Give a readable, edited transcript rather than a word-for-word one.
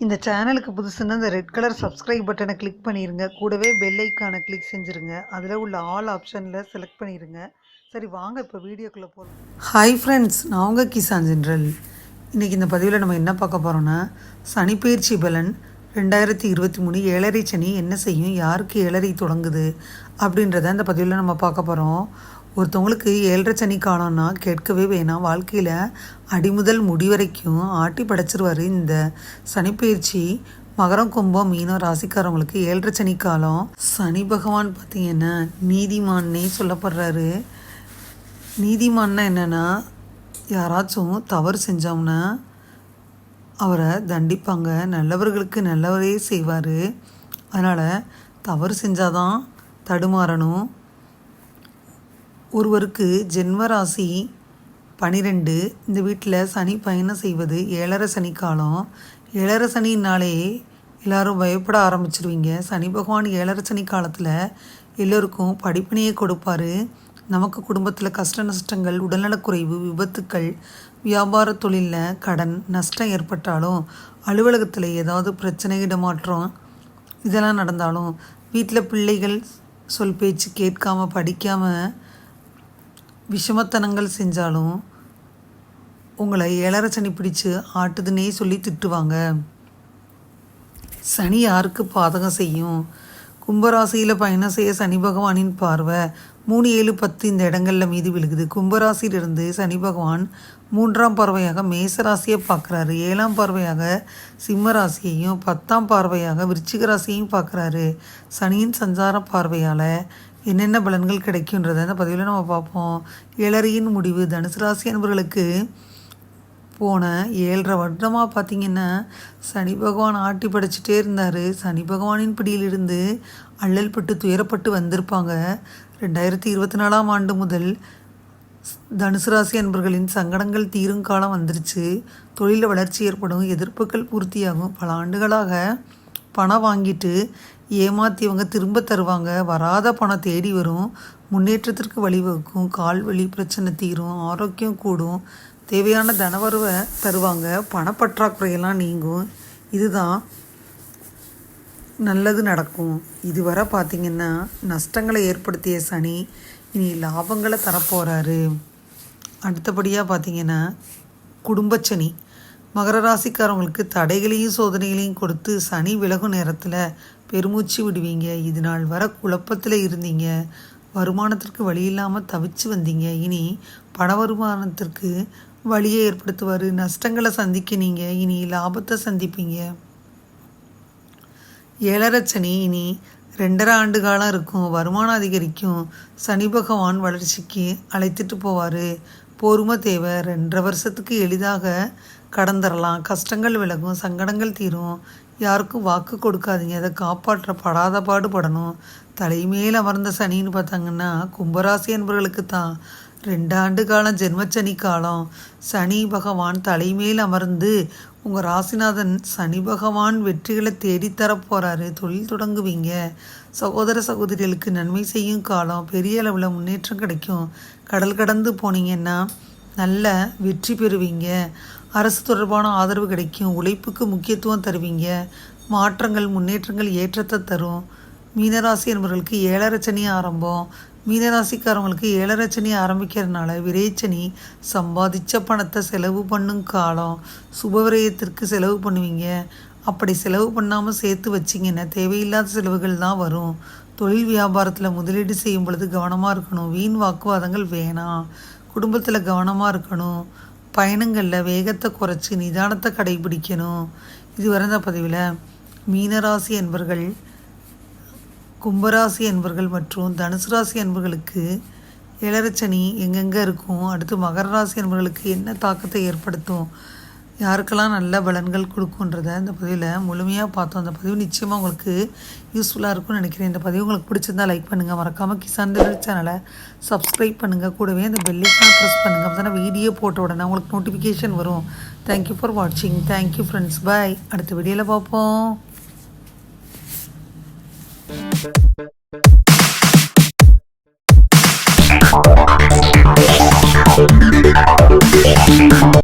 இந்த சேனலுக்கு புதுசுன்னா இந்த ரெட் கலர் சப்ஸ்கிரைப் பட்டனை கிளிக் பண்ணிடுங்க. கூடவே பெல் ஐக்கானை கிளிக் செஞ்சுருங்க. அதில் உள்ள ஆல் ஆப்ஷனில் செலக்ட் பண்ணிடுங்க. சரி வாங்க இப்போ வீடியோக்குள்ளே போகலாம். ஹாய் ஃப்ரெண்ட்ஸ், நான் உங்கள் கிசான் ஜென்ரல். இன்றைக்கி இந்த பதிவில் நம்ம என்ன பார்க்க போகிறோன்னா, சனிப்பெயர்ச்சி பலன் 2023 ஏழரை சனி என்ன செய்யும், யாருக்கு ஏழரை தொடங்குது அப்படின்றத இந்த பதிவில் நம்ம பார்க்க போகிறோம். ஒருத்தவங்களுக்கு ஏழரை சனி காலம்னா கேட்கவே வேணாம். வாழ்க்கையில் அடிமுதல் முடி வரைக்கும் ஆட்டி படைச்சிருவார் இந்த சனிப்பெயர்ச்சி. மகரம், கும்பம், மீனம் ராசிக்காரவங்களுக்கு ஏழரை சனி காலம். சனி பகவான் பார்த்திங்கன்னா நீதிமான்னே சொல்லப்படுறாரு. நீதிமான்னா என்னென்னா, யாராச்சும் தவறு செஞ்சோம்னா அவரை தண்டிப்பாங்க. நல்லவர்களுக்கு நல்லவரே செய்வார். அதனால் தவறு செஞ்சாதான் தடுமாறணும். ஒருவருக்கு ஜென்மராசி 12, இந்த வீட்டில் சனி பயணம் செய்வது ஏழரை சனி காலம். ஏழரை சனினாலே எல்லோரும் பயப்பட ஆரம்பிச்சிருவீங்க. சனி பகவான் ஏழரை சனி காலத்தில் எல்லோருக்கும் படிப்பினையை கொடுப்பார். நமக்கு குடும்பத்தில் கஷ்ட நஷ்டங்கள், உடல்நலக்குறைவு, விபத்துக்கள், வியாபார தொழிலில் கடன் நஷ்டம் ஏற்பட்டாலும், அலுவலகத்தில் ஏதாவது பிரச்சனை, இடமாற்றம் இதெல்லாம் நடந்தாலும், வீட்டில் பிள்ளைகள் சொல் பேச்சு கேட்காமல் படிக்காமல் விஷமத்தனங்கள் செஞ்சாலும் உங்களை ஏழரை சனி பிடிச்சு ஆட்டுதுன்னே சொல்லி திட்டுவாங்க. சனி யாருக்கு பாதகம் செய்யும்? கும்பராசியில் பயணம் செய்ய சனி பகவானின் பார்வை 3, 7, 10 இந்த இடங்களில் மீது விழுகுது. கும்பராசியிலிருந்து சனி பகவான் 3ஆம் பார்வையாக மேசராசியை பார்க்குறாரு. 7ஆம் பார்வையாக சிம்ம ராசியையும் 10ஆம் பார்வையாக விருச்சிக ராசியையும் பார்க்குறாரு. சனியின் சஞ்சார பார்வையால் என்னென்ன பலன்கள் கிடைக்குன்றதை அந்த பதிவில் நம்ம பார்ப்போம். ஏழரையின் முடிவு. தனுசு ராசி அன்பர்களுக்கு போன 7.5 வருடமாக பார்த்திங்கன்னா சனி பகவான் ஆட்டி படைச்சிட்டே இருந்தார். சனி பகவானின் பிடியிலிருந்து அல்லல் பட்டு துயரப்பட்டு வந்திருப்பாங்க. 2024ஆம் ஆண்டு முதல் தனுசு ராசி அன்பர்களின் சங்கடங்கள் தீரும் காலம் வந்துருச்சு. தொழிலில் வளர்ச்சி ஏற்படும், எதிர்ப்புகள் பூர்த்தியாகும். பல ஆண்டுகளாக பணம் வாங்கிட்டு ஏமாற்றியவங்க திரும்ப தருவாங்க. வராத பணம் தேடி வரும். முன்னேற்றத்திற்கு வழிவகுக்கும். கால்வலி பிரச்சனை தீரும். ஆரோக்கியம் கூடும். தேவையான தனவரவை தருவாங்க. பணப்பற்றாக்குறையெல்லாம் நீங்கும். இதுதான் நல்லது நடக்கும். இதுவரை பார்த்திங்கன்னா நஷ்டங்களை ஏற்படுத்திய சனி இனி லாபங்களை தரப்போகிறாரு. அடுத்தபடியாக பார்த்திங்கன்னா குடும்பச்சனி. மகர ராசிக்காரவங்களுக்கு தடைகளையும் சோதனைகளையும் கொடுத்து சனி விலகும் நேரத்தில் பெருமூச்சு விடுவீங்க. இது நாள் வர குழப்பத்தில் இருந்தீங்க. வருமானத்திற்கு வழி இல்லாமல் தவிச்சு வந்தீங்க. இனி பண வருமானத்திற்கு வழியை ஏற்படுத்துவார். நஷ்டங்களை சந்திக்கினீங்க, இனி லாபத்தை சந்திப்பீங்க. ஏழரை சனி இனி 2.5 ஆண்டு காலம் இருக்கும். வருமானம் அதிகரிக்கும். சனி பகவான் வளர்ச்சிக்கு அழைத்துட்டு போவார். பொறுமை தேவை. 2.5 வருஷத்துக்கு எளிதாக கடந்துடலாம். கஷ்டங்கள் விலகும், சங்கடங்கள் தீரும். யாருக்கும் வாக்கு கொடுக்காதீங்க. அதை காப்பாற்ற படாத பாடுபடணும். தலைமேல் அமர்ந்த சனின்னு பார்த்தாங்கன்னா கும்பராசி என்பவர்களுக்கு தான் 2 ஆண்டு காலம் ஜென்மச்சனி காலம். சனி பகவான் தலைமேல் அமர்ந்து உங்கள் ராசிநாதன் சனி பகவான் வெற்றிகளை தேடித்தர போகிறாரு. தொழில் தொடங்குவீங்க. சகோதர சகோதரிகளுக்கு நன்மை செய்யும் காலம். பெரிய அளவில் முன்னேற்றம் கிடைக்கும். கடல் கடந்து போனீங்கன்னா நல்ல வெற்றி பெறுவீங்க. அரசு தொடர்பான ஆதரவு கிடைக்கும். உழைப்புக்கு முக்கியத்துவம் தருவீங்க. மாற்றங்கள், முன்னேற்றங்கள் ஏற்றத்தை தரும். மீனராசி என்பவர்களுக்கு ஏழரை சனி ஆரம்பம். மீனராசிக்காரவங்களுக்கு ஏழரை சனி ஆரம்பிக்கிறதுனால விரைச்சனி சம்பாதிச்ச பணத்தை செலவு பண்ணும் காலம். சுபவிரயத்திற்கு செலவு பண்ணுவீங்க. அப்படி செலவு பண்ணாமல் சேர்த்து வச்சிங்கன்னா தேவையில்லாத செலவுகள் தான் வரும். தொழில் வியாபாரத்தில் முதலீடு செய்யும் பொழுது கவனமாக இருக்கணும். வீண் வாக்குவாதங்கள் வேணாம். குடும்பத்தில் கவனமாக இருக்கணும். பயணங்களில் வேகத்தை குறைச்சி நிதானத்தை கடைபிடிக்கணும். இதுவரை இந்த பதிவில் மீனராசி என்பர்கள், கும்பராசி என்பர்கள் மற்றும் தனுசு ராசி என்பர்களுக்கு ஏழரை சனி எங்கெங்கே இருக்கும், அடுத்து மகர ராசி என்பர்களுக்கு என்ன தாக்கத்தை ஏற்படுத்தும், யாருக்கெல்லாம் நல்ல பலன்கள் கொடுக்குன்றதை இந்த பதிவில் முழுமையாக பார்த்தோம். அந்த பதிவு நிச்சயமாக உங்களுக்கு யூஸ்ஃபுல்லாக இருக்கும்னு நினைக்கிறேன். இந்த பதிவு உங்களுக்கு பிடிச்சிருந்தால் லைக் பண்ணுங்கள். மறக்காமல் கிசான் சேனலை சப்ஸ்கிரைப் பண்ணுங்கள். கூடவே அந்த பெல் ஐக்கானை ப்ரெஸ் பண்ணுங்கள். அப்போ தானே வீடியோ போட்ட உடனே உங்களுக்கு நோட்டிஃபிகேஷன் வரும். தேங்க்யூ ஃபார் வாட்சிங். Thank you friends. பாய். அடுத்த வீடியோவில் பார்ப்போம்.